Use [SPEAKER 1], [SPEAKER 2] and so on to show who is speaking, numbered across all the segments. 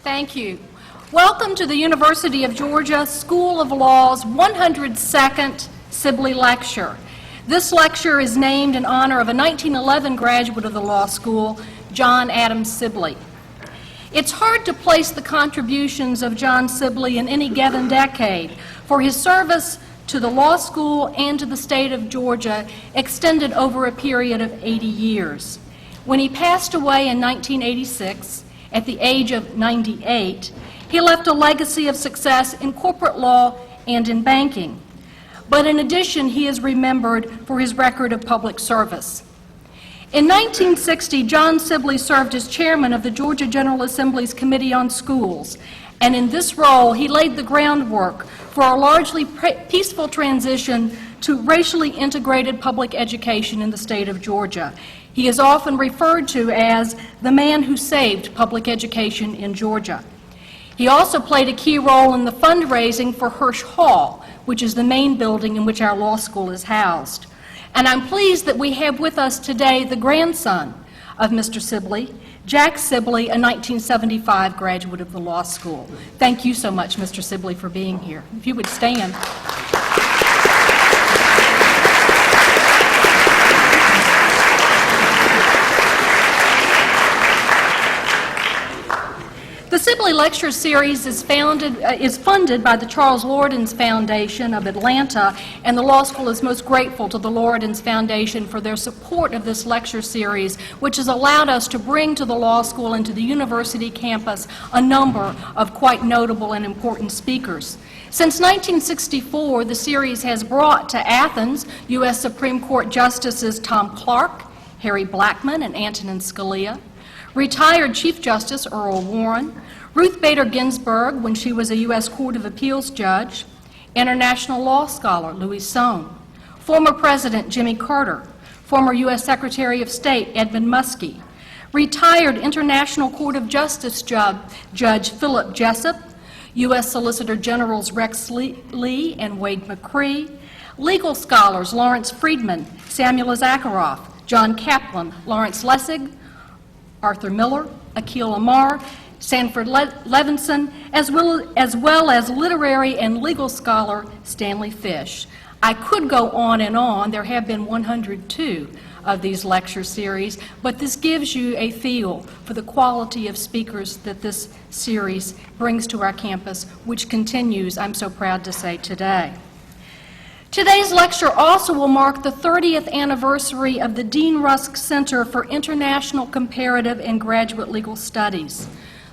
[SPEAKER 1] Thank you. Welcome to the University of Georgia School of Law's 102nd Sibley Lecture. This lecture is named in honor of a 1911 graduate of the law school, John Adams Sibley. It's hard to place the contributions of John Sibley in any given decade, for his service to the law school and to the state of Georgia extended over a period of 80 years. When he passed away in 1986, at the age of 98, he left a legacy of success in corporate law and in banking. But in addition, he is remembered for his record of public service. In 1960, John Sibley served as chairman of the Georgia General Assembly's Committee on Schools, and in this role, he laid the groundwork for a largely peaceful transition to racially integrated public education in the state of Georgia. He is often referred to as the man who saved public education in Georgia. He also played a key role in the fundraising for Hirsch Hall, which is the main building in which our law school is housed. And I'm pleased that we have with us today the grandson of Mr. Sibley, Jack Sibley, a 1975 graduate of the law school. Thank you so much, Mr. Sibley, for being here. If you would stand. The Sibley Lecture Series is funded by the Charles Lordens Foundation of Atlanta, and the law school is most grateful to the Lordens Foundation for their support of this lecture series, which has allowed us to bring to the law school and to the university campus a number of quite notable and important speakers. Since 1964, the series has brought to Athens U.S. Supreme Court Justices Tom Clark, Harry Blackmun, and Antonin Scalia, retired Chief Justice Earl Warren, Ruth Bader Ginsburg when she was a U.S. Court of Appeals judge, international law scholar Louis Sohn, former President Jimmy Carter, former U.S. Secretary of State Edmund Muskie, retired International Court of Justice Judge Philip Jessup, U.S. Solicitor Generals Rex Lee and Wade McCree, legal scholars Lawrence Friedman, Samuel Zakharoff, John Kaplan, Lawrence Lessig, Arthur Miller, Akhil Amar, Sanford Levinson, as well as literary and legal scholar Stanley Fish. I could go on and on. There have been 102 of these lecture series, but this gives you a feel for the quality of speakers that this series brings to our campus, which continues, I'm so proud to say, today. Today's lecture also will mark the 30th anniversary of the Dean Rusk Center for International Comparative and Graduate Legal Studies.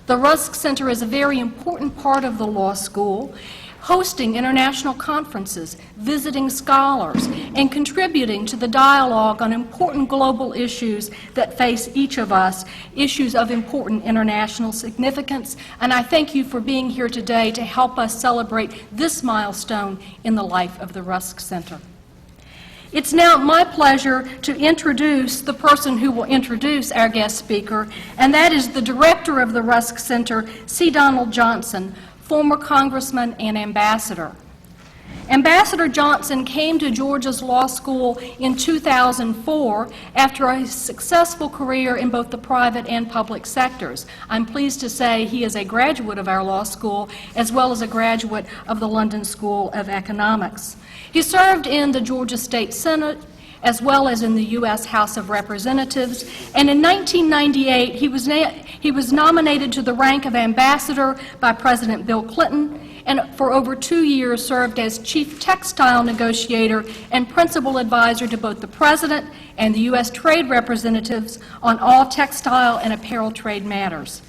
[SPEAKER 1] The Rusk Center is a very important part of the law school, hosting international conferences, visiting scholars, and contributing to the dialogue on important global issues that face each of us, issues of important international significance. And I thank you for being here today to help us celebrate this milestone in the life of the Rusk Center. It's now my pleasure to introduce the person who will introduce our guest speaker, and that is the director of the Rusk Center, C. Donald Johnson, former congressman and ambassador. Ambassador Johnson came to Georgia's law school in 2004 after a successful career in both the private and public sectors. I'm pleased to say he is a graduate of our law school as well as a graduate of the London School of Economics. He served in the Georgia State Senate as well as in the U.S. House of Representatives, and in 1998 he was nominated to the rank of ambassador by President Bill Clinton, and for over 2 years served as chief textile negotiator and principal advisor to both the President and the U.S. trade representatives on all textile and apparel trade matters.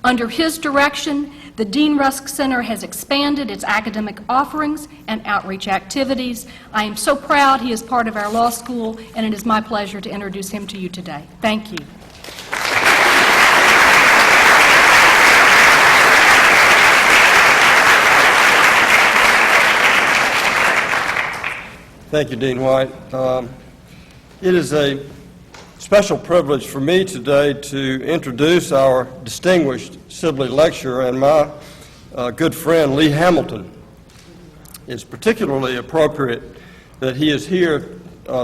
[SPEAKER 1] Under his direction, the Dean Rusk Center has expanded its academic offerings and outreach activities. I am so proud he is part of our law school, and it is my pleasure to introduce him to you today. Thank you.
[SPEAKER 2] Thank you, Dean White. It is a special privilege for me today to introduce our distinguished Sibley Lecturer and my good friend Lee Hamilton. It's particularly appropriate that he is here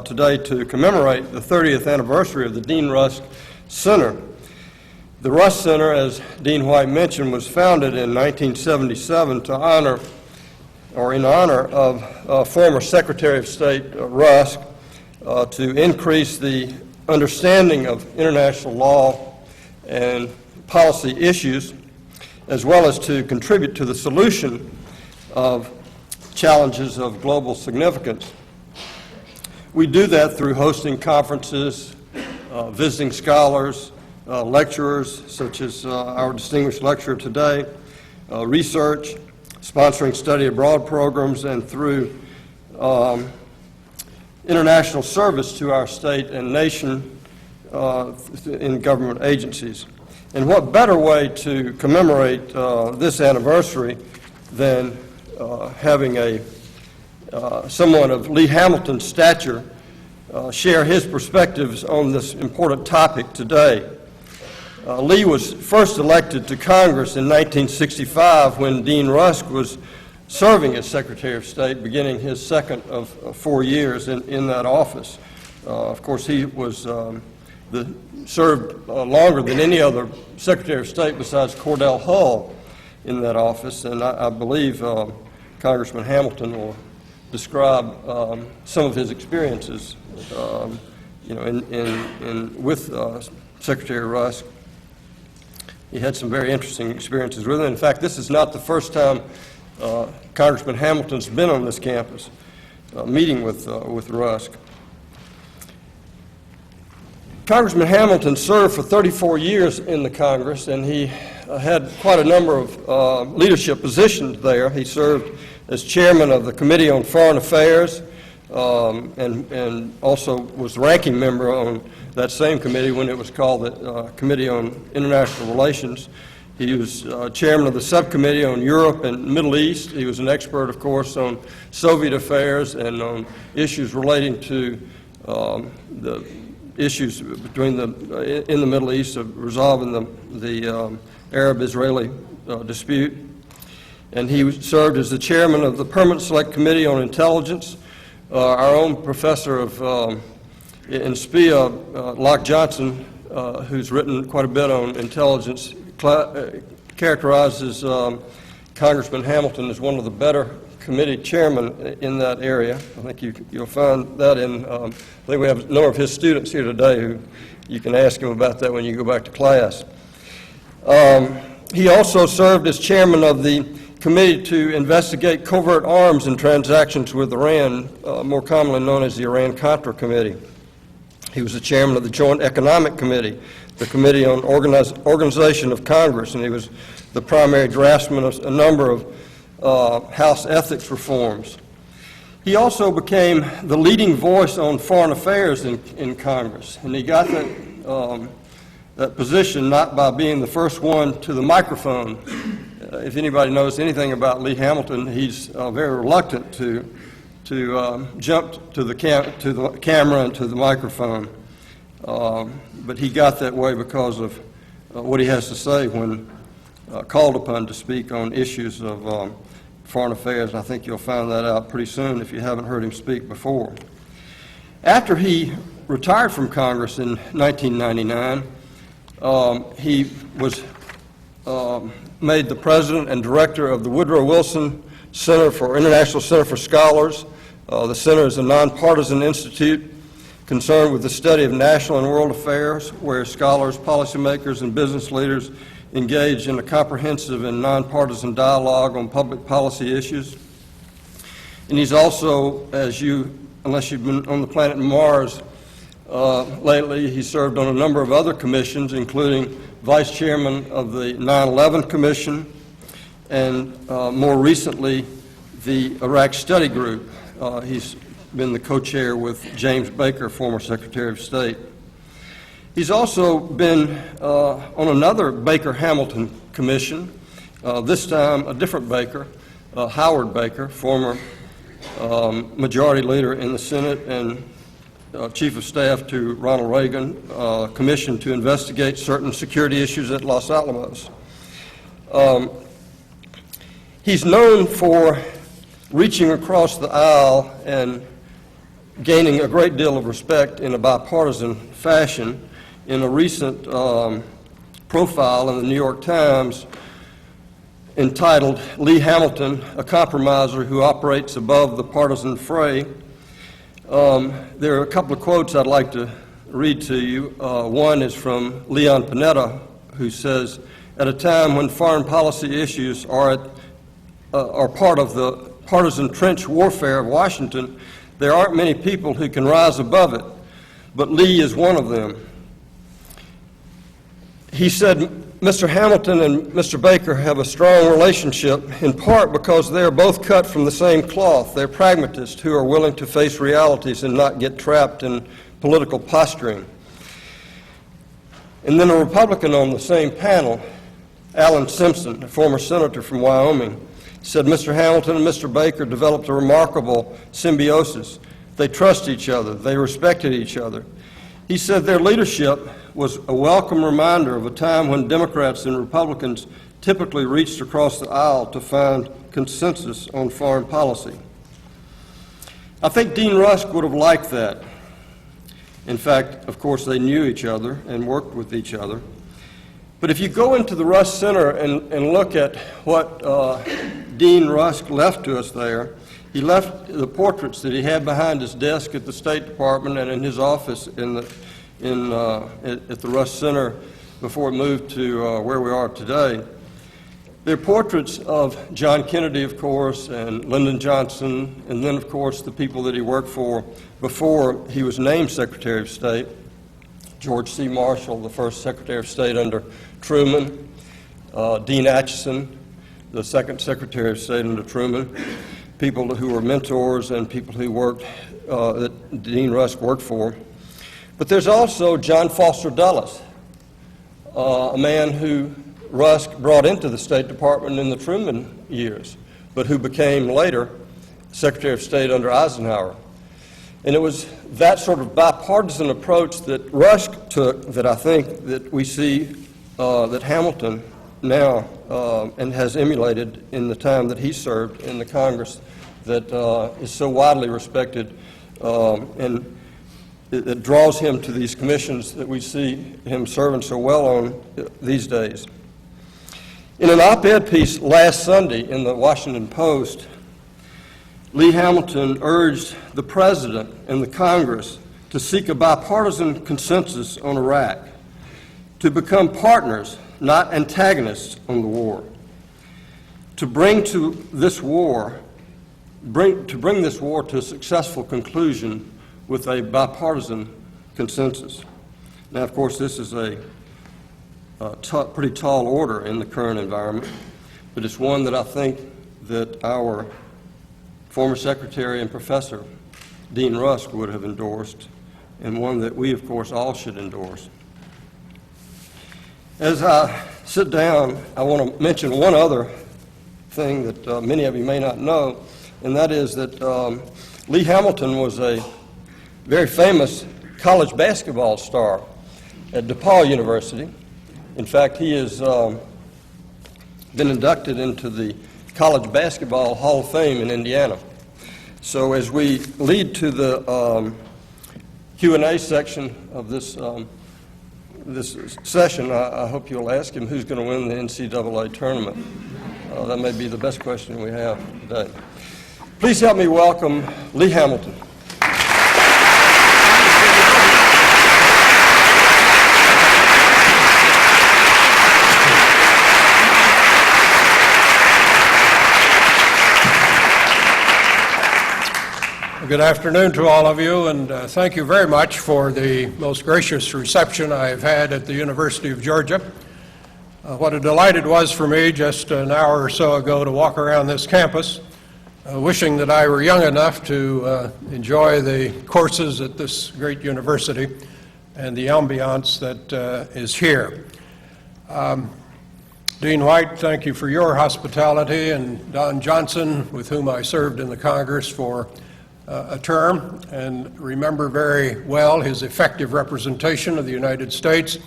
[SPEAKER 2] today to commemorate the 30th anniversary of the Dean Rusk Center. The Rusk Center, as Dean White mentioned, was founded in 1977 to honor, or in honor of former Secretary of State Rusk, to increase the understanding of international law and policy issues, as well as to contribute to the solution of challenges of global significance. We do that through hosting conferences, visiting scholars, lecturers, such as our distinguished lecturer today, research, sponsoring study abroad programs, and through international service to our state and nation in government agencies. And what better way to commemorate this anniversary than having someone of Lee Hamilton's stature share his perspectives on this important topic today. Lee was first elected to Congress in 1965 when Dean Rusk was serving as Secretary of State, beginning his second of 4 years in that office. Of course, he was served longer than any other Secretary of State besides Cordell Hull in that office, and I believe Congressman Hamilton will describe some of his experiences, with Secretary Rusk. He had some very interesting experiences with him. In fact, this is not the first time Congressman Hamilton's been on this campus meeting with Rusk. Congressman Hamilton served for 34 years in the Congress, and he had quite a number of leadership positions there. He served as chairman of the Committee on Foreign Affairs, and also was ranking member on that same committee when it was called the Committee on International Relations. He was chairman of the subcommittee on Europe and Middle East. He was an expert, of course, on Soviet affairs and on issues relating to the issues in the Middle East of resolving the Arab-Israeli dispute. And he served as the chairman of the Permanent Select Committee on Intelligence. Our own professor in SPIA, Locke Johnson, who's written quite a bit on intelligence, characterizes Congressman Hamilton as one of the better committee chairmen in that area. I think you'll find that I think we have a number of his students here today who you can ask him about that when you go back to class. He also served as chairman of the Committee to investigate covert arms and transactions with Iran, more commonly known as the Iran-Contra Committee. He was the chairman of the Joint Economic Committee, the Committee on Organization of Congress, and he was the primary draftsman of a number of House ethics reforms. He also became the leading voice on foreign affairs in Congress, and he got that position not by being the first one to the microphone. If anybody knows anything about Lee Hamilton, he's very reluctant to jump to the camera and to the microphone. But he got that way because of what he has to say when called upon to speak on issues of foreign affairs. And I think you'll find that out pretty soon if you haven't heard him speak before. After he retired from Congress in 1999, he was made the president and director of the Woodrow Wilson International Center for Scholars. The center is a nonpartisan institute concerned with the study of national and world affairs, where scholars, policymakers, and business leaders engage in a comprehensive and nonpartisan dialogue on public policy issues. And he's also, unless you've been on the planet Mars lately, he served on a number of other commissions, including vice chairman of the 9/11 Commission, and more recently, the Iraq Study Group. He's been the co-chair with James Baker, former Secretary of State. He's also been on another Baker-Hamilton commission, this time a different Baker, Howard Baker, former majority leader in the Senate and Chief of Staff to Ronald Reagan, commission to investigate certain security issues at Los Alamos. He's known for reaching across the aisle and gaining a great deal of respect in a bipartisan fashion. In a recent profile in the New York Times entitled "Lee Hamilton, a Compromiser Who Operates Above the Partisan Fray." There are a couple of quotes I'd like to read to you. One is from Leon Panetta, who says, "At a time when foreign policy issues are part of the partisan trench warfare of Washington, there aren't many people who can rise above it, but Lee is one of them." He said, "Mr. Hamilton and Mr. Baker have a strong relationship, in part because they are both cut from the same cloth. They're pragmatists who are willing to face realities and not get trapped in political posturing." And then a Republican on the same panel, Alan Simpson, a former senator from Wyoming, said, "Mr. Hamilton and Mr. Baker developed a remarkable symbiosis. They trust each other. They respected each other." He said their leadership was a welcome reminder of a time when Democrats and Republicans typically reached across the aisle to find consensus on foreign policy. I think Dean Rusk would have liked that. In fact, of course, they knew each other and worked with each other. But if you go into the Rusk Center and look at what Dean Rusk left to us there, he left the portraits that he had behind his desk at the State Department and in his office at the Rusk Center before it moved to where we are today. They're portraits of John Kennedy, of course, and Lyndon Johnson, and then, of course, the people that he worked for before he was named Secretary of State. George C. Marshall, the first Secretary of State under Truman, Dean Acheson, the second Secretary of State under Truman, people who were mentors and people who worked, that Dean Rusk worked for. But there's also John Foster Dulles, a man who Rusk brought into the State Department in the Truman years, but who became later Secretary of State under Eisenhower. And it was that sort of bipartisan approach that Rusk took that I think that we see that Hamilton now and has emulated in the time that he served in the Congress that is so widely respected and it draws him to these commissions that we see him serving so well on these days. In an op-ed piece last Sunday in the Washington Post, Lee Hamilton urged the President and the Congress to seek a bipartisan consensus on Iraq, to become partners, not antagonists on the war, to bring this war to a successful conclusion with a bipartisan consensus. Now, of course, this is a pretty tall order in the current environment, but it's one that I think that our former Secretary and Professor Dean Rusk would have endorsed, and one that we, of course, all should endorse. As I sit down, I want to mention one other thing that many of you may not know, and that is that Lee Hamilton was a very famous college basketball star at DePaul University. In fact, he has been inducted into the College Basketball Hall of Fame in Indiana. So as we lead to the Q&A section of this session, I hope you'll ask him who's going to win the NCAA tournament. That may be the best question we have today. Please help me welcome Lee Hamilton.
[SPEAKER 3] Good afternoon to all of you, and thank you very much for the most gracious reception I have had at the University of Georgia. What a delight it was for me just an hour or so ago to walk around this campus, wishing that I were young enough to enjoy the courses at this great university and the ambiance that is here. Dean White, thank you for your hospitality, and Don Johnson, with whom I served in the Congress for a term, and remember very well his effective representation of the United States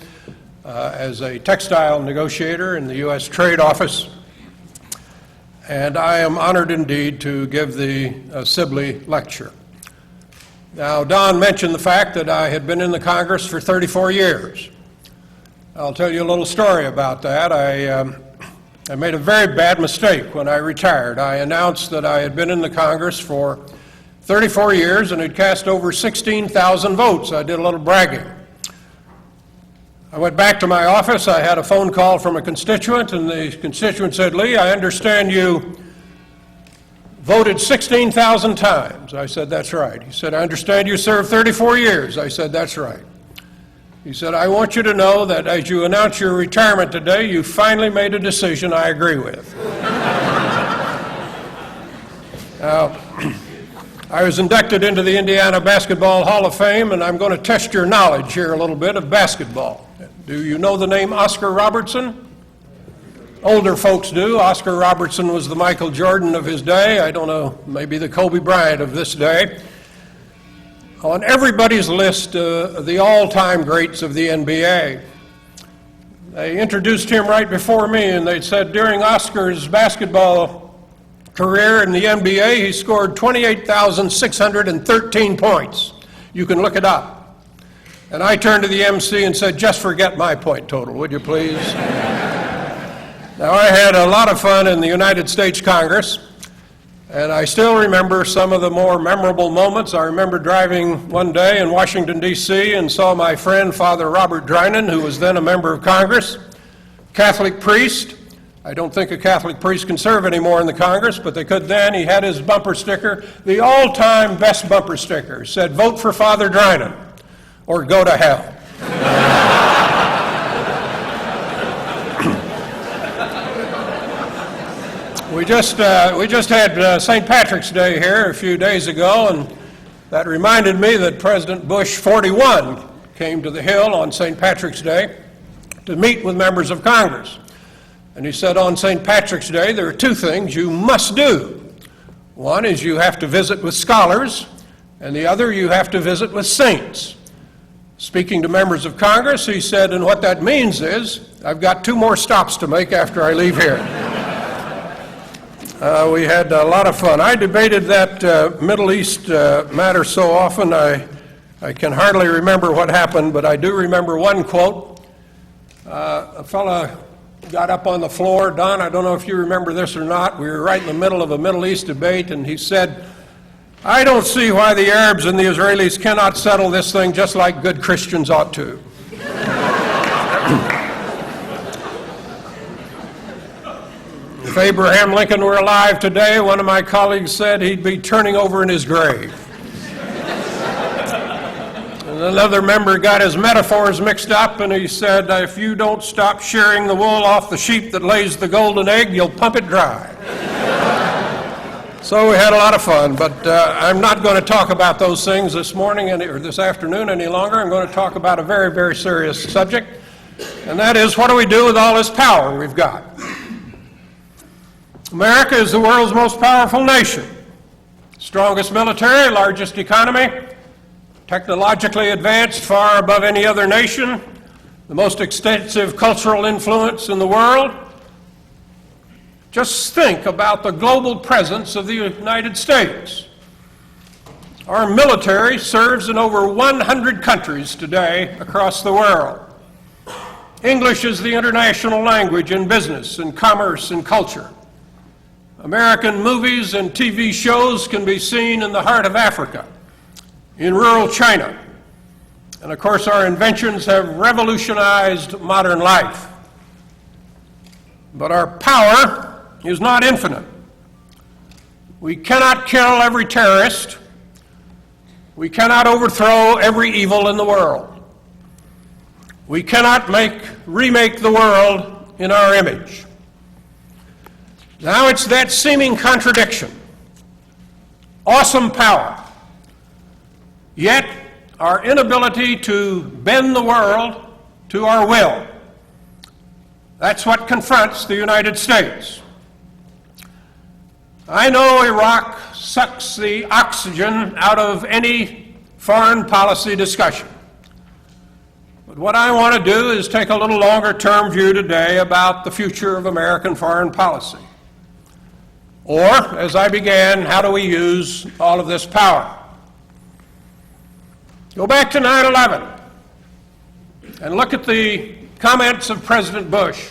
[SPEAKER 3] as a textile negotiator in the U.S. Trade Office. And I am honored indeed to give the Sibley Lecture. Now, Don mentioned the fact that I had been in the Congress for 34 years. I'll tell you a little story about that. I made a very bad mistake when I retired. I announced that I had been in the Congress for 34 years and had cast over 16,000 votes. I did a little bragging. I went back to my office. I had a phone call from a constituent, and the constituent said, "Lee, I understand you voted 16,000 times." I said, "That's right." He said, "I understand you served 34 years." I said, "That's right." He said, "I want you to know that as you announce your retirement today, you finally made a decision I agree with." Now, I was inducted into the Indiana Basketball Hall of Fame, and I'm going to test your knowledge here a little bit of basketball. Do you know the name Oscar Robertson? Older folks do. Oscar Robertson was the Michael Jordan of his day. I don't know, maybe the Kobe Bryant of this day. On everybody's list of the all-time greats of the NBA. They introduced him right before me, and they said during Oscar's basketball career in the NBA, he scored 28,613 points. You can look it up. And I turned to the MC and said, "Just forget my point total, would you please?" Now, I had a lot of fun in the United States Congress, and I still remember some of the more memorable moments. I remember driving one day in Washington, D.C., and saw my friend, Father Robert Drinan, who was then a member of Congress, Catholic priest. I don't think a Catholic priest can serve anymore in the Congress, but they could then. He had his bumper sticker, the all-time best bumper sticker, said, "Vote for Father Drinan, or go to hell." We just had St. Patrick's Day here a few days ago, and that reminded me that President Bush 41 came to the Hill on St. Patrick's Day to meet with members of Congress. And he said on St. Patrick's Day there are two things you must do. One is you have to visit with scholars, and the other you have to visit with saints. Speaking to members of Congress, he said, and what that means is I've got 2 more stops to make after I leave here. We had a lot of fun. I debated that Middle East matter so often I can hardly remember what happened, but I do remember one quote. A fella got up on the floor. Don, I don't know if you remember this or not. We were right in the middle of a Middle East debate, and he said, "I don't see why the Arabs and the Israelis cannot settle this thing just like good Christians ought to." If Abraham Lincoln were alive today, one of my colleagues said he'd be turning over in his grave. And another member got his metaphors mixed up, and he said, "If you don't stop shearing the wool off the sheep that lays the golden egg, you'll pump it dry." So we had a lot of fun, but I'm not going to talk about those things this morning or this afternoon any longer. I'm going to talk about a very, very serious subject, and that is, what do we do with all this power we've got? America is the world's most powerful nation. Strongest military, largest economy, technologically advanced far above any other nation, the most extensive cultural influence in the world. Just think about the global presence of the United States. Our military serves in over 100 countries today across the world. English is the international language in business and commerce and culture. American movies and TV shows can be seen in the heart of Africa, in rural China. And of course, our inventions have revolutionized modern life. But our power is not infinite. We cannot kill every terrorist. We cannot overthrow every evil in the world. We cannot remake the world in our image. Now it's that seeming contradiction. Awesome power, yet our inability to bend the world to our will. That's what confronts the United States. I know Iraq sucks the oxygen out of any foreign policy discussion. But what I want to do is take a little longer-term view today about the future of American foreign policy. Or, as I began, how do we use all of this power? Go back to 9/11 and look at the comments of President Bush.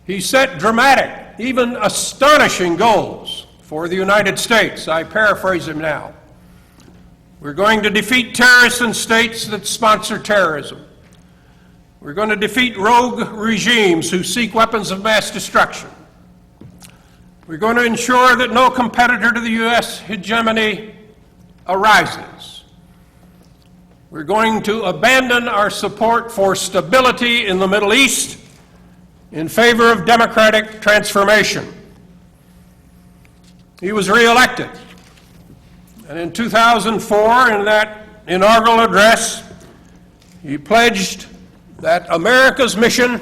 [SPEAKER 3] He set dramatic, even astonishing goals for the United States. I paraphrase him now. We're going to defeat terrorists in states that sponsor terrorism. We're going to defeat rogue regimes who seek weapons of mass destruction. We're going to ensure that no competitor to the U.S. hegemony arises. We're going to abandon our support for stability in the Middle East in favor of democratic transformation. He was reelected. And in 2004, in that inaugural address, he pledged that America's mission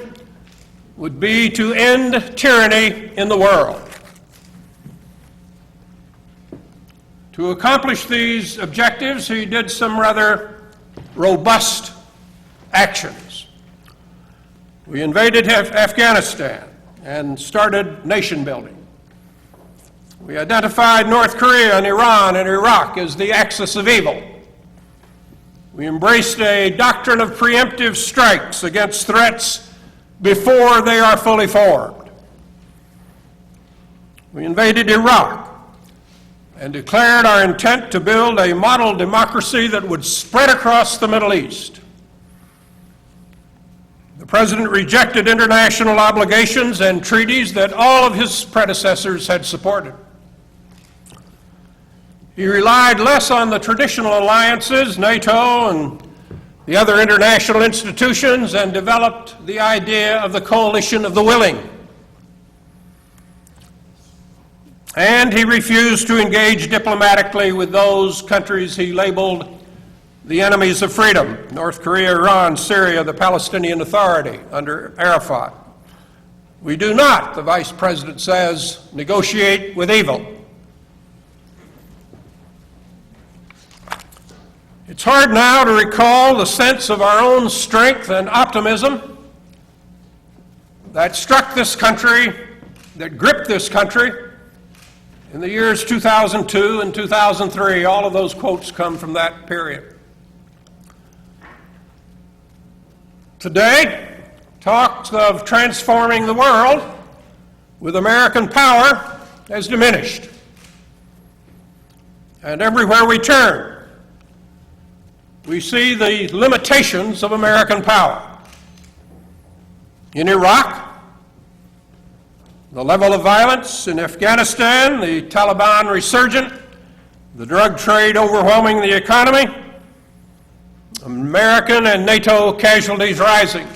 [SPEAKER 3] would be to end tyranny in the world. To accomplish these objectives, he did some rather robust actions. We invaded Afghanistan and started nation building. We identified North Korea and Iran and Iraq as the axis of evil. We embraced a doctrine of preemptive strikes against threats before they are fully formed. We invaded Iraq and declared our intent to build a model democracy that would spread across the Middle East. The President rejected international obligations and treaties that all of his predecessors had supported. He relied less on the traditional alliances, NATO and the other international institutions, and developed the idea of the coalition of the willing. And he refused to engage diplomatically with those countries he labeled the enemies of freedom: North Korea, Iran, Syria, the Palestinian Authority under Arafat. We do not, the Vice President says, negotiate with evil. It's hard now to recall the sense of our own strength and optimism that struck this country, that gripped this country in the years 2002 and 2003. All of those quotes come from that period. Today, talk of transforming the world with American power has diminished. And everywhere we turn, we see the limitations of American power. In Iraq, the level of violence; in Afghanistan, the Taliban resurgent, the drug trade overwhelming the economy, American and NATO casualties rising.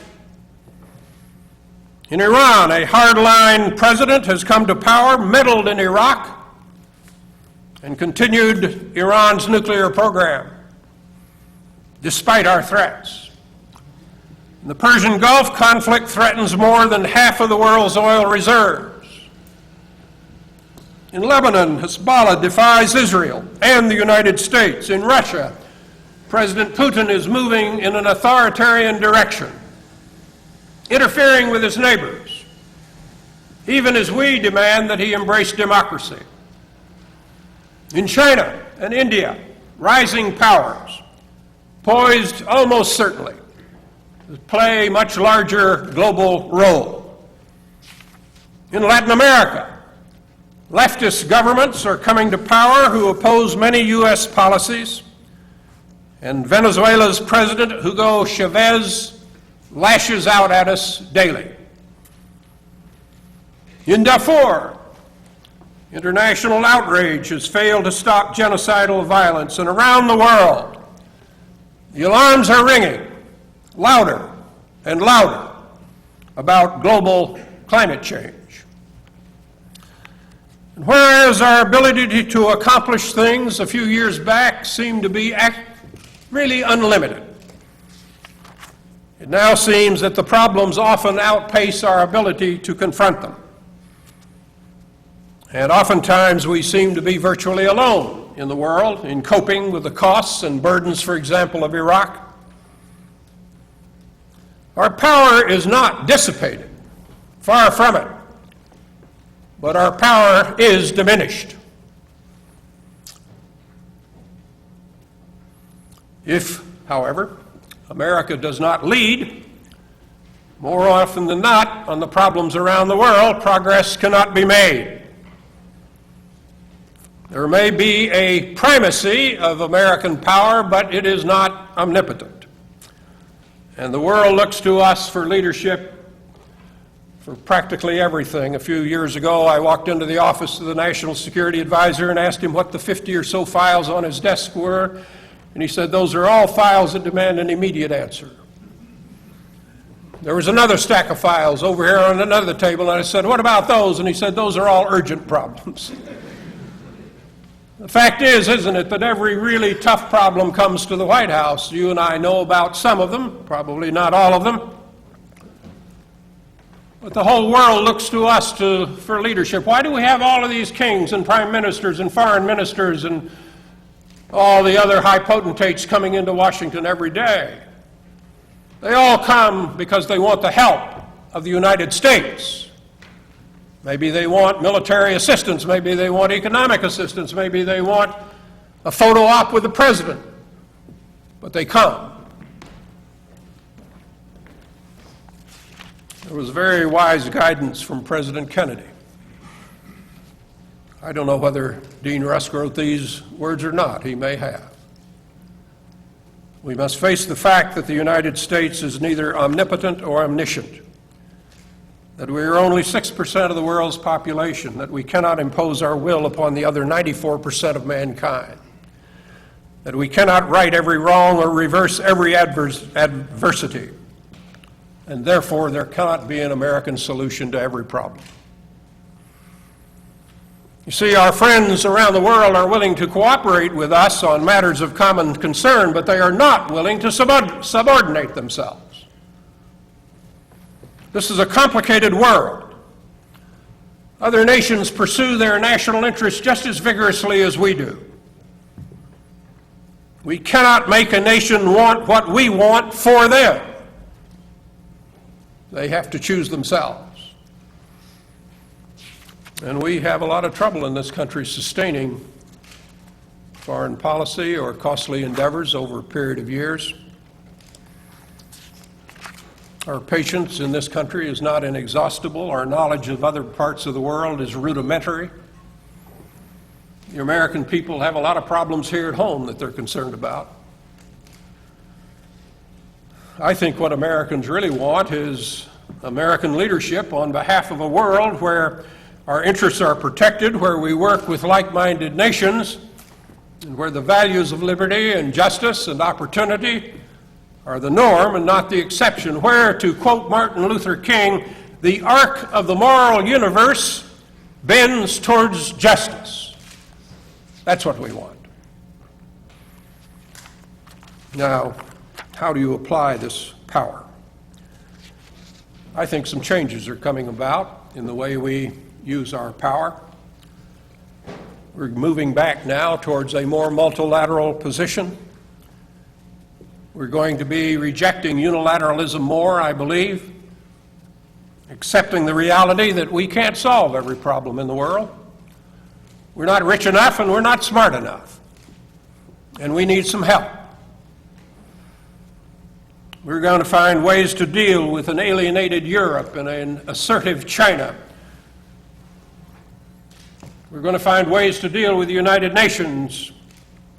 [SPEAKER 3] In Iran, a hardline president has come to power, meddled in Iraq, and continued Iran's nuclear program, despite our threats. In the Persian Gulf, conflict threatens more than half of the world's oil reserves. In Lebanon, Hezbollah defies Israel and the United States. In Russia, President Putin is moving in an authoritarian direction, interfering with his neighbors, even as we demand that he embrace democracy. In China and India, rising powers, poised almost certainly to play a much larger global role. In Latin America, leftist governments are coming to power who oppose many U.S. policies, and Venezuela's President Hugo Chavez lashes out at us daily. In Darfur, international outrage has failed to stop genocidal violence, and around the world, the alarms are ringing louder and louder about global climate change. And whereas our ability to accomplish things a few years back seemed to be really unlimited, it now seems that the problems often outpace our ability to confront them. And oftentimes we seem to be virtually alone in the world in coping with the costs and burdens, for example, of Iraq. Our power is not dissipated, far from it, but our power is diminished. If, however, America does not lead More often than not, on the problems around the world, progress cannot be made. There may be a primacy of American power, but it is not omnipotent. And the world looks to us for leadership for practically everything. A few years ago, I walked into the office of the National Security Advisor and asked him what the 50 or so files on his desk were, and he said, "Those are all files that demand an immediate answer." There was another stack of files over here on another table, and I said, "What about those?" And he said, "Those are all urgent problems." The fact is, isn't it, that every really tough problem comes to the White House. You and I know about some of them, probably not all of them. But the whole world looks to us for leadership. Why do we have all of these kings and prime ministers and foreign ministers and all the other high potentates coming into Washington every day? They all come because they want the help of the United States. Maybe they want military assistance, maybe they want economic assistance, maybe they want a photo op with the president. But they come. There was very wise guidance from President Kennedy. I don't know whether Dean Rusk wrote these words or not. He may have. We must face the fact that the United States is neither omnipotent or omniscient, that we are only 6% of the world's population, that we cannot impose our will upon the other 94% of mankind, that we cannot right every wrong or reverse every adversity, and therefore there cannot be an American solution to every problem. You see, our friends around the world are willing to cooperate with us on matters of common concern, but they are not willing to subordinate themselves. This is a complicated world. Other nations pursue their national interests just as vigorously as we do. We cannot make a nation want what we want for them. They have to choose themselves. And we have a lot of trouble in this country sustaining foreign policy or costly endeavors over a period of years. Our patience in this country is not inexhaustible. Our knowledge of other parts of the world is rudimentary. The American people have a lot of problems here at home that they're concerned about. I think what Americans really want is American leadership on behalf of a world where our interests are protected, where we work with like-minded nations, and where the values of liberty and justice and opportunity are the norm and not the exception, where, to quote Martin Luther King, the arc of the moral universe bends towards justice. That's what we want. Now, how do you apply this power? I think some changes are coming about in the way we use our power. We're moving back now towards a more multilateral position. We're going to be rejecting unilateralism more, I believe, accepting the reality that we can't solve every problem in the world. We're not rich enough and we're not smart enough, and we need some help. We're going to find ways to deal with an alienated Europe and an assertive China. We're going to find ways to deal with the United Nations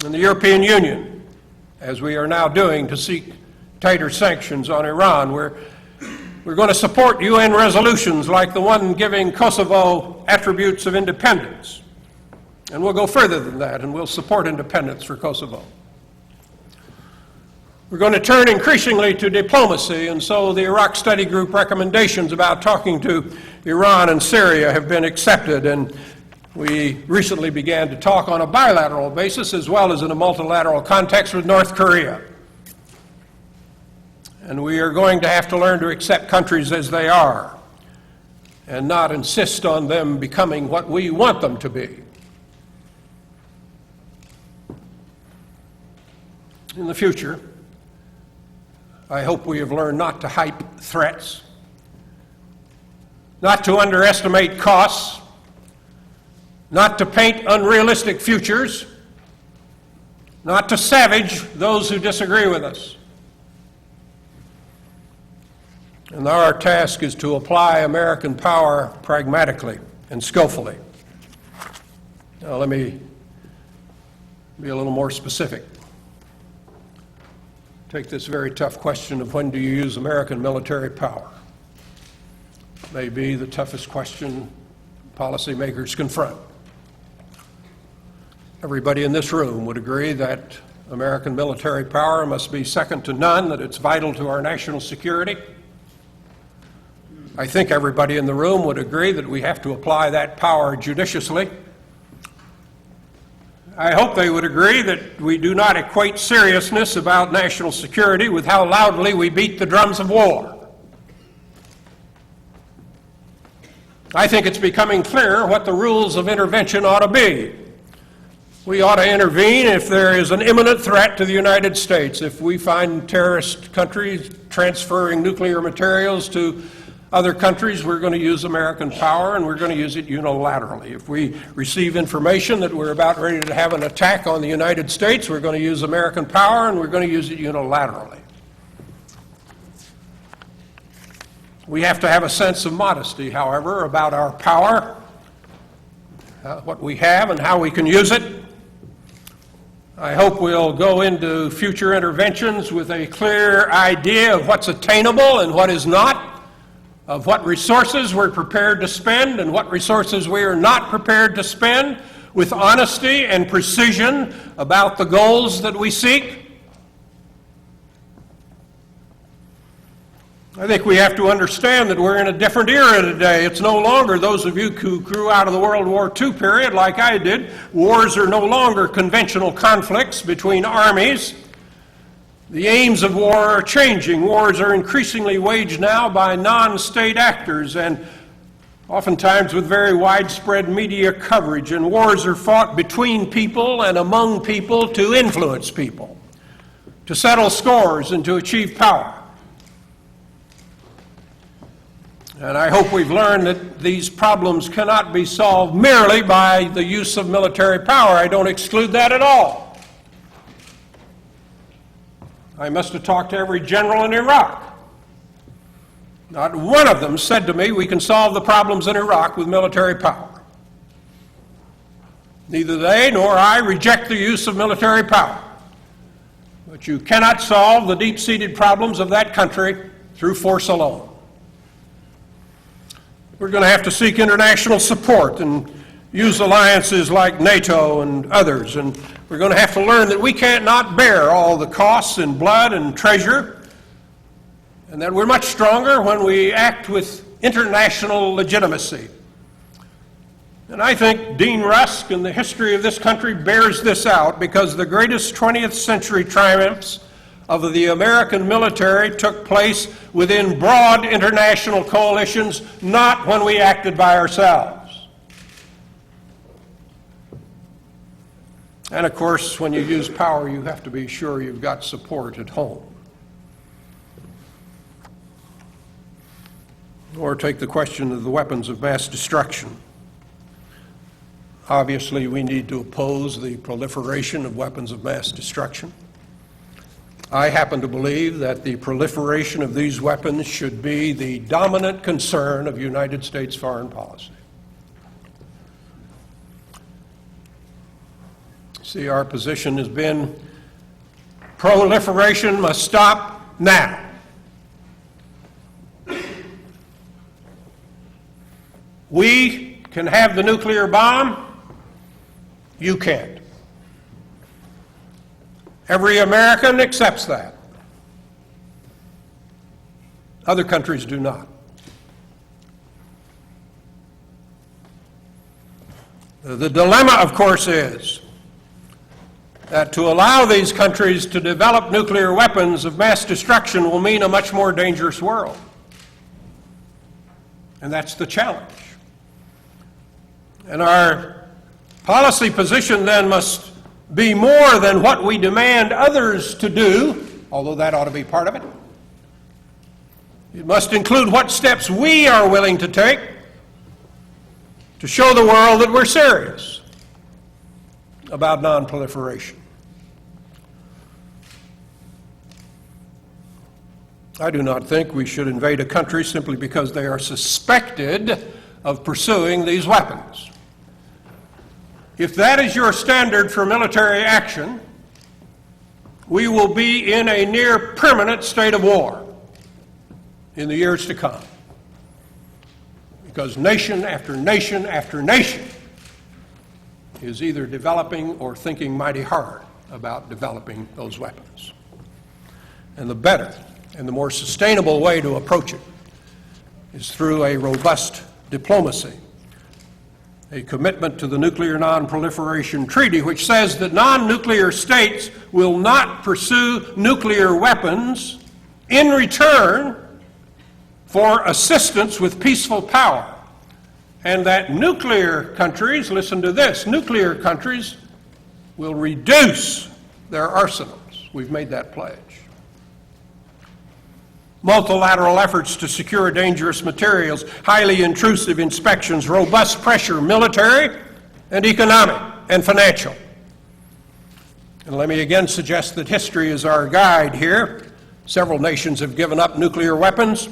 [SPEAKER 3] and the European Union, as we are now doing to seek tighter sanctions on Iran. We're going to support UN resolutions like the one giving Kosovo attributes of independence. And we'll go further than that, and we'll support independence for Kosovo. We're going to turn increasingly to diplomacy, and so the Iraq Study Group recommendations about talking to Iran and Syria have been accepted, and we recently began to talk on a bilateral basis as well as in a multilateral context with North Korea. And we are going to have to learn to accept countries as they are and not insist on them becoming what we want them to be. In the future, I hope we have learned not to hype threats, not to underestimate costs, not to paint unrealistic futures, not to savage those who disagree with us. And our task is to apply American power pragmatically and skillfully. Now, let me be a little more specific. Take this very tough question of when do you use American military power? It may be the toughest question policymakers confront. Everybody in this room would agree that American military power must be second to none, that it's vital to our national security. I think everybody in the room would agree that we have to apply that power judiciously. I hope they would agree that we do not equate seriousness about national security with how loudly we beat the drums of war. I think it's becoming clear what the rules of intervention ought to be. We ought to intervene if there is an imminent threat to the United States. If we find terrorist countries transferring nuclear materials to other countries, we're going to use American power, and we're going to use it unilaterally. If we receive information that we're about ready to have an attack on the United States, we're going to use American power, and we're going to use it unilaterally. We have to have a sense of modesty, however, about our power, what we have and how we can use it. I hope we'll go into future interventions with a clear idea of what's attainable and what is not, of what resources we're prepared to spend and what resources we are not prepared to spend, with honesty and precision about the goals that we seek. I think we have to understand that we're in a different era today. It's no longer, those of you who grew out of the World War II period like I did, wars are no longer conventional conflicts between armies. The aims of war are changing. Wars are increasingly waged now by non-state actors, and oftentimes with very widespread media coverage. And wars are fought between people and among people to influence people, to settle scores and to achieve power. And I hope we've learned that these problems cannot be solved merely by the use of military power. I don't exclude that at all. I must have talked to every general in Iraq. Not one of them said to me, we can solve the problems in Iraq with military power. Neither they nor I reject the use of military power. But you cannot solve the deep-seated problems of that country through force alone. We're going to have to seek international support and use alliances like NATO and others, and we're going to have to learn that we can't not bear all the costs in blood and treasure, and that we're much stronger when we act with international legitimacy. And I think Dean Rusk and the history of this country bears this out, because the greatest 20th century triumphs of the American military took place within broad international coalitions, not when we acted by ourselves. And of course, when you use power, you have to be sure you've got support at home. Or take the question of the weapons of mass destruction. Obviously, we need to oppose the proliferation of weapons of mass destruction. I happen to believe that the proliferation of these weapons should be the dominant concern of United States foreign policy. See, our position has been proliferation must stop now. We can have the nuclear bomb, you can't. Every American accepts that. Other countries do not. The dilemma, of course, is that to allow these countries to develop nuclear weapons of mass destruction will mean a much more dangerous world. And that's the challenge. And our policy position then must be more than what we demand others to do, although that ought to be part of it. It must include what steps we are willing to take to show the world that we're serious about non-proliferation. I do not think we should invade a country simply because they are suspected of pursuing these weapons. If that is your standard for military action, we will be in a near permanent state of war in the years to come. Because nation after nation after nation is either developing or thinking mighty hard about developing those weapons. And the better and the more sustainable way to approach it is through a robust diplomacy, a commitment to the Nuclear Non-Proliferation Treaty, which says that non-nuclear states will not pursue nuclear weapons in return for assistance with peaceful power, and that nuclear countries, listen to this, nuclear countries will reduce their arsenals. We've made that pledge. Multilateral efforts to secure dangerous materials, highly intrusive inspections, robust pressure, military and economic and financial. And let me again suggest that history is our guide here. Several nations have given up nuclear weapons.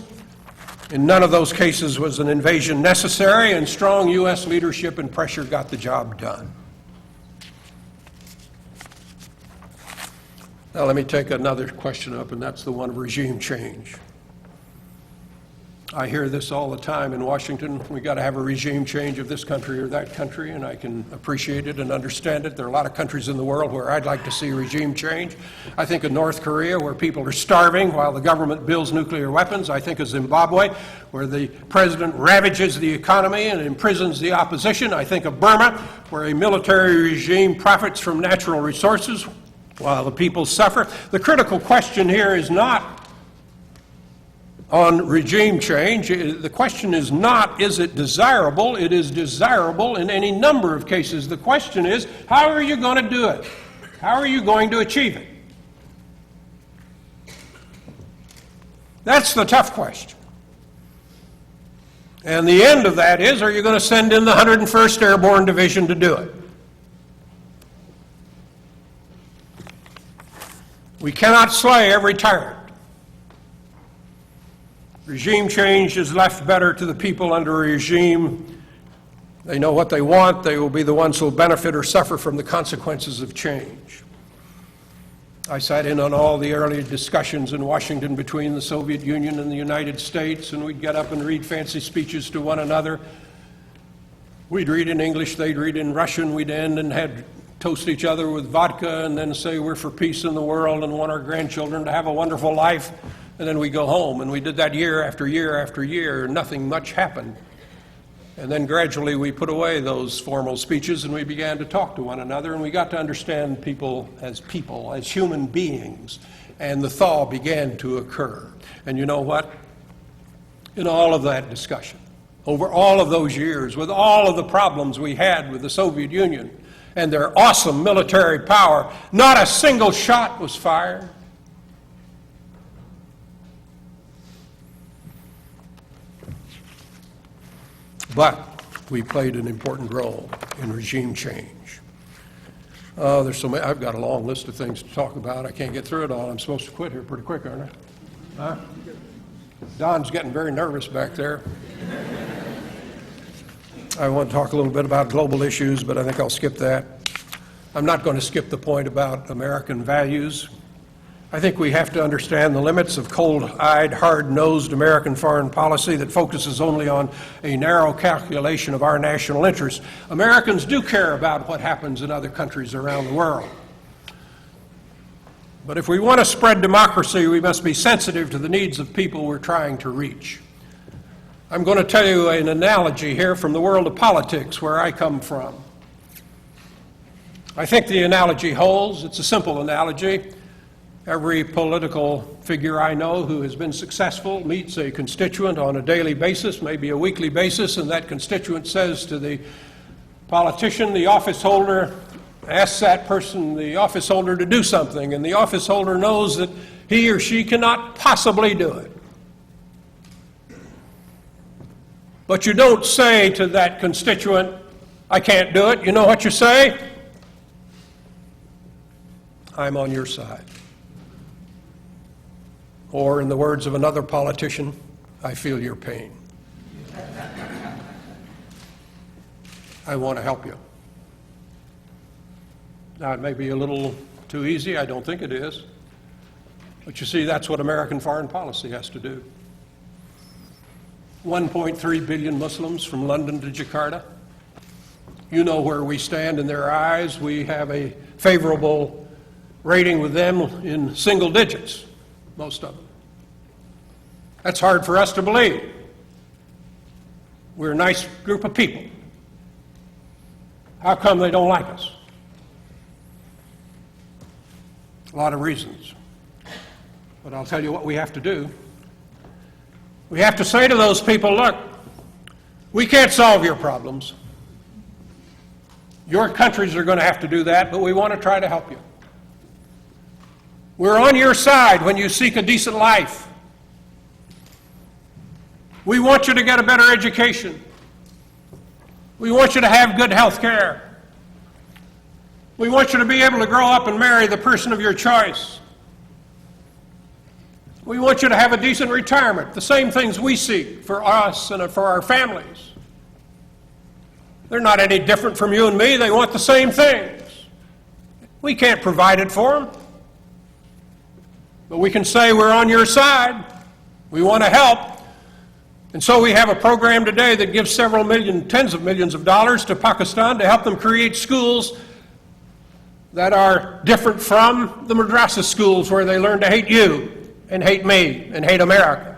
[SPEAKER 3] In none of those cases was an invasion necessary, and strong U.S. leadership and pressure got the job done. Now let me take another question up, and that's the one of regime change. I hear this all the time in Washington. We got to have a regime change of this country or that country, and I can appreciate it and understand it. There are a lot of countries in the world where I'd like to see regime change. I think of North Korea, where people are starving while the government builds nuclear weapons. I think of Zimbabwe, where the president ravages the economy and imprisons the opposition. I think of Burma, where a military regime profits from natural resources while the people suffer. The critical question here is not on regime change. The question is not, is it desirable? It is desirable in any number of cases. The question is, how are you going to do it? How are you going to achieve it? That's the tough question. And the end of that is, are you going to send in the 101st Airborne Division to do it? We cannot slay every tyrant. Regime change is left better to the people under a regime. They know what they want. They will be the ones who will benefit or suffer from the consequences of change. I sat in on all the early discussions in Washington between the Soviet Union and the United States, and we'd get up and read fancy speeches to one another. We'd read in English, they'd read in Russian. We'd end and had toast each other with vodka and then say we're for peace in the world and want our grandchildren to have a wonderful life. And then we go home, and we did that year after year after year. Nothing much happened. And then gradually we put away those formal speeches, and we began to talk to one another, and we got to understand people, as human beings. And the thaw began to occur. And you know what? In all of that discussion, over all of those years, with all of the problems we had with the Soviet Union and their awesome military power, not a single shot was fired. But we played an important role in regime change. There's so many. I've got a long list of things to talk about. I can't get through it all. I'm supposed to quit here pretty quick, aren't I? Huh? Don's getting very nervous back there. I want to talk a little bit about global issues, but I think I'll skip that. I'm not going to skip the point about American values. I think we have to understand the limits of cold-eyed, hard-nosed American foreign policy that focuses only on a narrow calculation of our national interests. Americans do care about what happens in other countries around the world. But if we want to spread democracy, we must be sensitive to the needs of people we're trying to reach. I'm going to tell you an analogy here from the world of politics, where I come from. I think the analogy holds. It's a simple analogy. Every political figure I know who has been successful meets a constituent on a daily basis, maybe a weekly basis, and that constituent says to the politician, the office holder, asks that person, the office holder, to do something, and the office holder knows that he or she cannot possibly do it. But you don't say to that constituent, I can't do it. You know what you say? I'm on your side. or in the words of another politician, I feel your pain. I want to help you. Now, it may be a little too easy. I don't think it is. But you see, that's what American foreign policy has to do. 1.3 billion Muslims from London to Jakarta. You know where we stand in their eyes. We have a favorable rating with them in single digits, most of them. That's hard for us to believe. We're a nice group of people. How come they don't like us? A lot of reasons. But I'll tell you what we have to do. We have to say to those people, look, we can't solve your problems. Your countries are going to have to do that, but we want to try to help you. We're on your side when you seek a decent life. We want you to get a better education. We want you to have good health care. We want you to be able to grow up and marry the person of your choice. We want you to have a decent retirement, the same things we seek for us and for our families. They're not any different from you and me. They want the same things. We can't provide it for them. But we can say we're on your side. We want to help. And so we have a program today that gives several million, tens of millions of dollars to Pakistan to help them create schools that are different from the madrasa schools where they learn to hate you and hate me and hate America.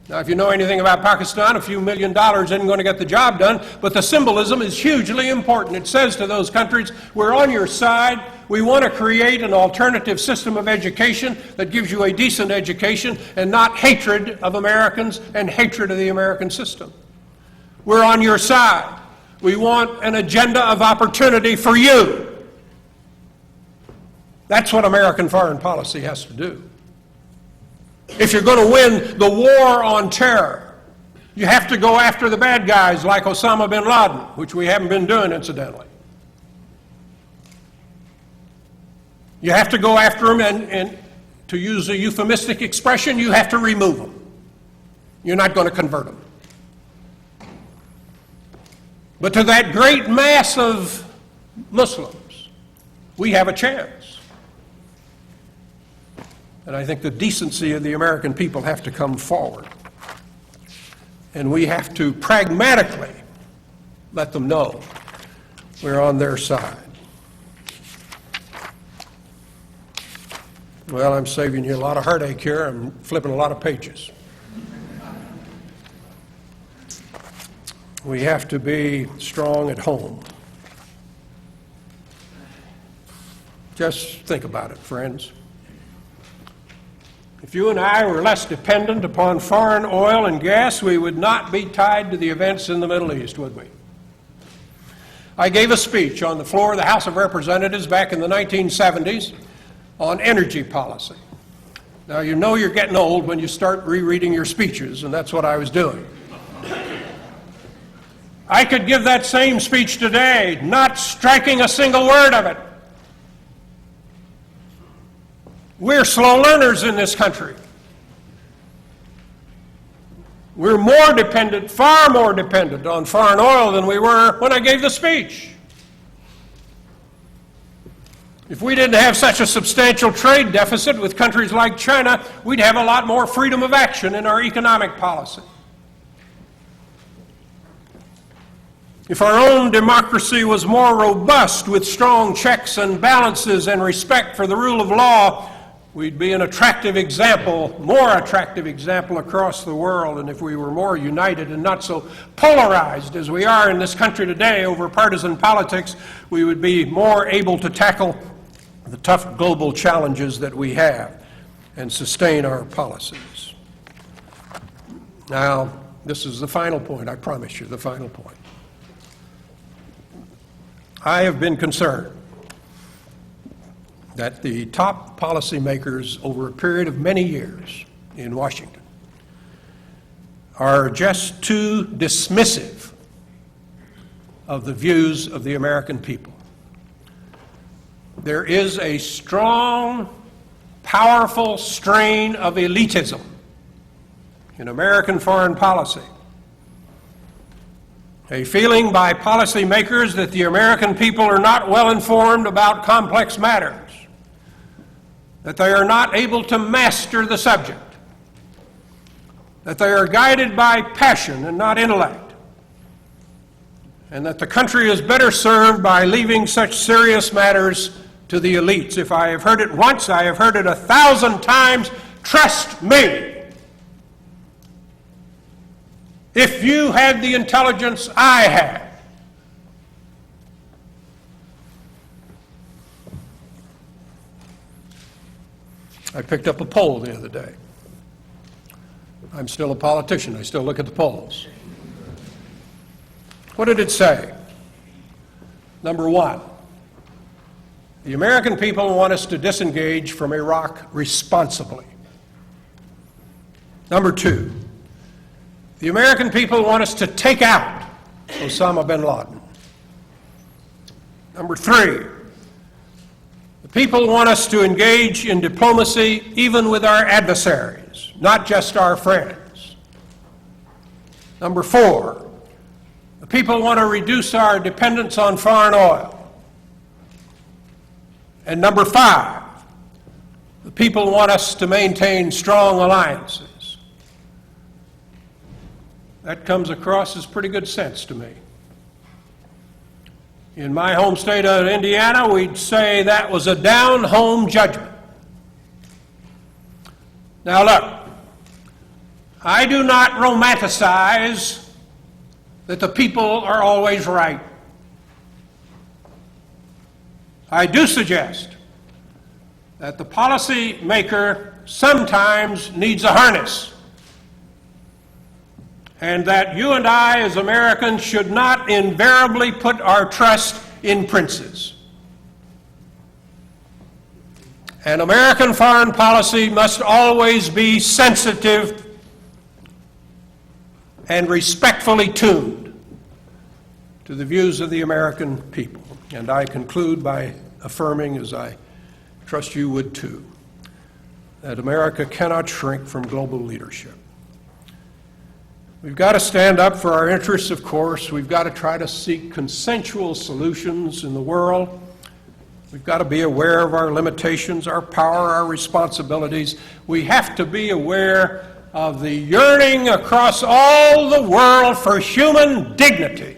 [SPEAKER 3] Now, if you know anything about Pakistan, a few $1 million isn't going to get the job done, but the symbolism is hugely important. It says to those countries, we're on your side. We want to create an alternative system of education that gives you a decent education and not hatred of Americans and hatred of the American system. We're on your side. We want an agenda of opportunity for you. That's what American foreign policy has to do. If you're going to win the war on terror, you have to go after the bad guys like Osama bin Laden, which we haven't been doing, incidentally. You have to go after them, and to use a euphemistic expression, you have to remove them. You're not going to convert them. But to that great mass of Muslims, we have a chance. And I think the decency of the American people have to come forward. And we have to pragmatically let them know we're on their side. Well, I'm saving you a lot of heartache here. I'm flipping a lot of pages. We have to be strong at home. Just think about it, friends. If you and I were less dependent upon foreign oil and gas, we would not be tied to the events in the Middle East, would we? I gave a speech on the floor of the House of Representatives back in the 1970s on energy policy. Now, you know you're getting old when you start rereading your speeches, and that's what I was doing. I could give that same speech today, not striking a single word of it. We're slow learners in this country. We're more dependent, far more dependent on foreign oil than we were when I gave the speech. If we didn't have such a substantial trade deficit with countries like China, we'd have a lot more freedom of action in our economic policy. If our own democracy was more robust with strong checks and balances and respect for the rule of law, we'd be an attractive example, more attractive example across the world. And if we were more united and not so polarized as we are in this country today over partisan politics, we would be more able to tackle the tough global challenges that we have and sustain our policies. Now, this is the final point, I promise you, the final point. I have been concerned that the top policymakers over a period of many years in Washington are just too dismissive of the views of the American people. There is a strong powerful strain of elitism in American foreign policy. A feeling by policymakers that the American people are not well informed about complex matters, that they are not able to master the subject, that they are guided by passion and not intellect, and that the country is better served by leaving such serious matters to the elites. If I have heard it once, I have heard it 1,000 times. Trust me. If you had the intelligence I had, I picked up a poll the other day. I'm still a politician. I still look at the polls. What did it say? Number one, the American people want us to disengage from Iraq responsibly. Number two, the American people want us to take out Osama bin Laden. Number three, the people want us to engage in diplomacy even with our adversaries, not just our friends. Number four, the people want to reduce our dependence on foreign oil. And number five, the people want us to maintain strong alliances. That comes across as pretty good sense to me. In my home state of Indiana, we'd say that was a down-home judgment. Now look, I do not romanticize that the people are always right. I do suggest that the policymaker sometimes needs a harness, and that you and I as Americans should not invariably put our trust in princes. And American foreign policy must always be sensitive and respectfully tuned to the views of the American people. And I conclude by affirming, as I trust you would too, that America cannot shrink from global leadership. We've got to stand up for our interests, of course. We've got to try to seek consensual solutions in the world. We've got to be aware of our limitations, our power, our responsibilities. We have to be aware of the yearning across all the world for human dignity.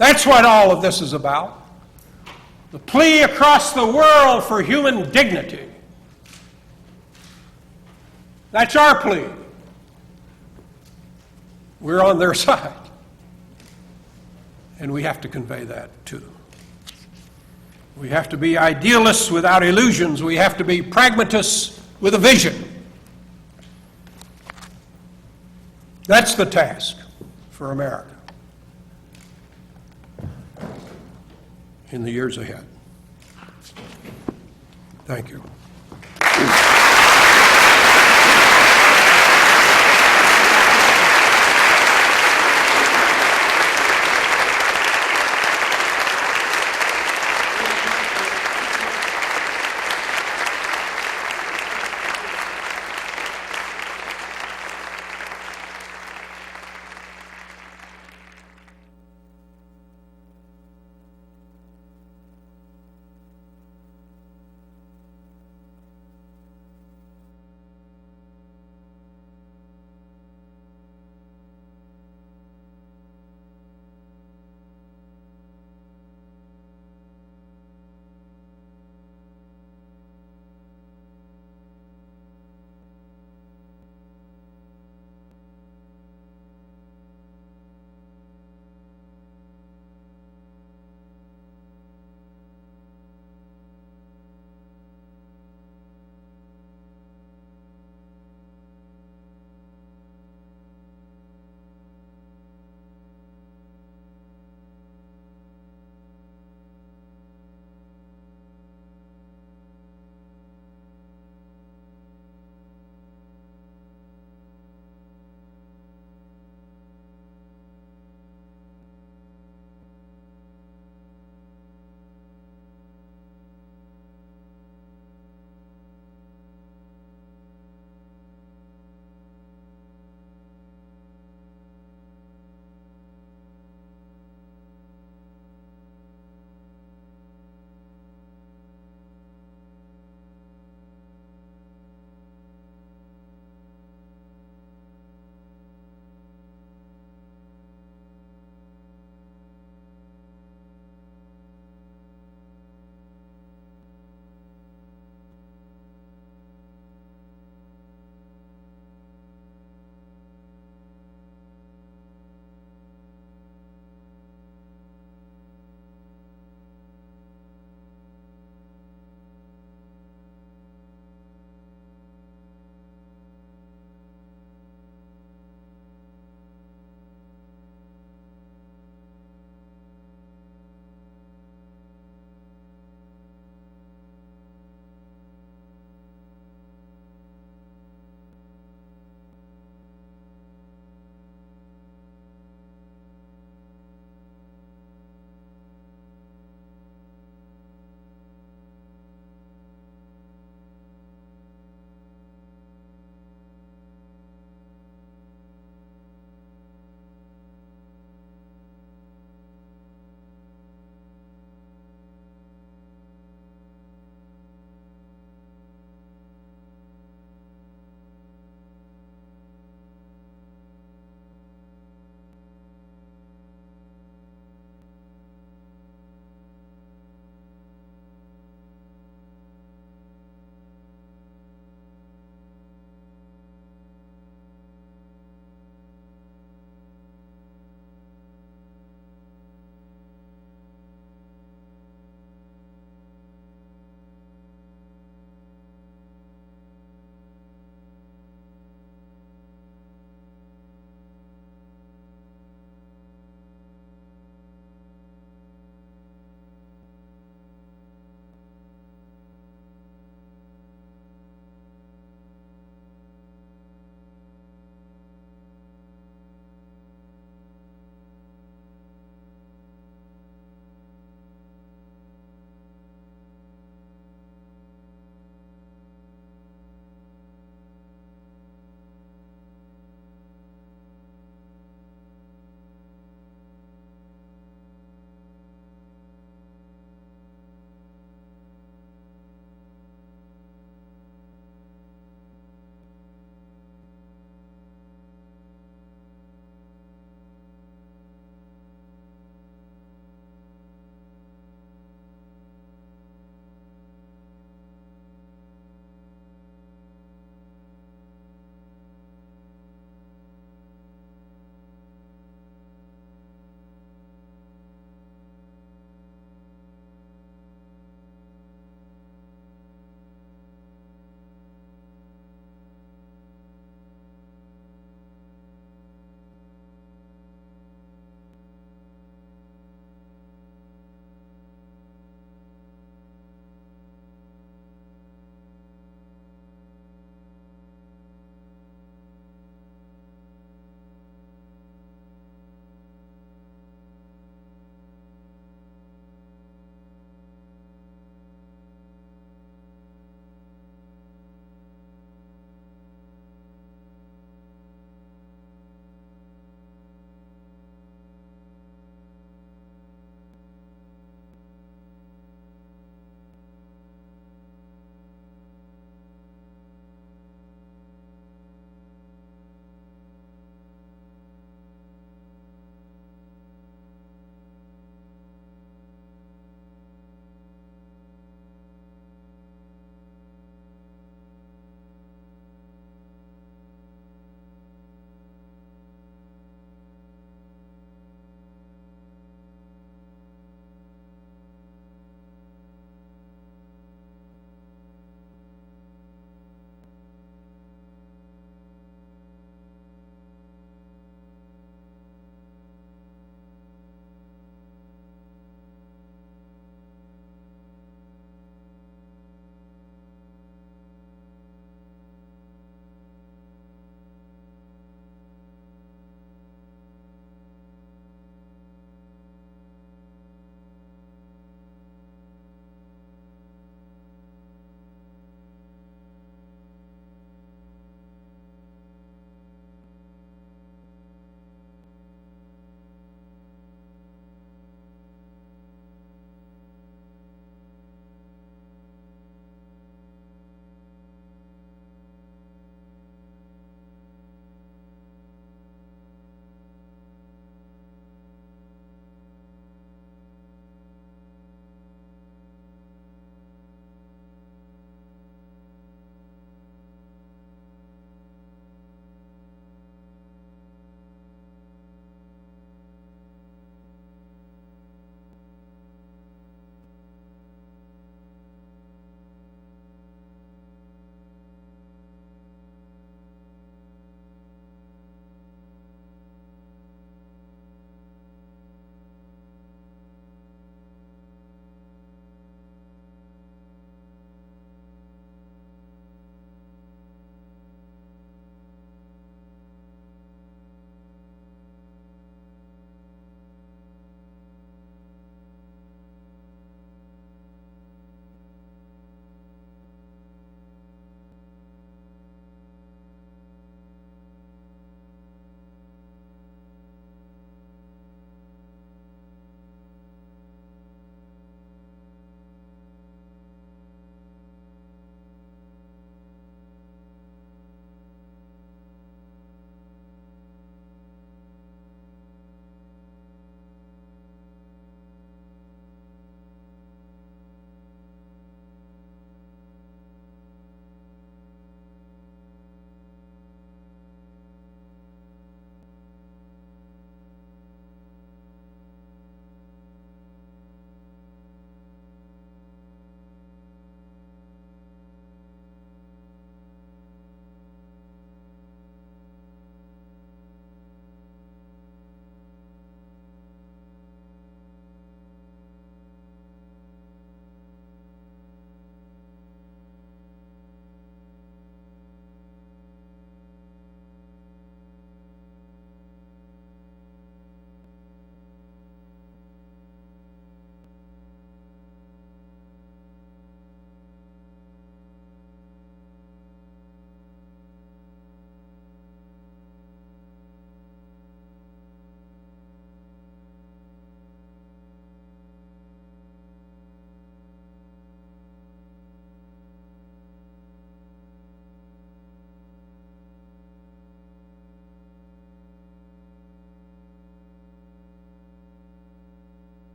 [SPEAKER 3] That's what all of this is about. The plea across the world for human dignity. That's our plea. We're on their side. And we have to convey that too. We have to be idealists without illusions. We have to be pragmatists with a vision. That's the task for America in the years ahead. Thank you.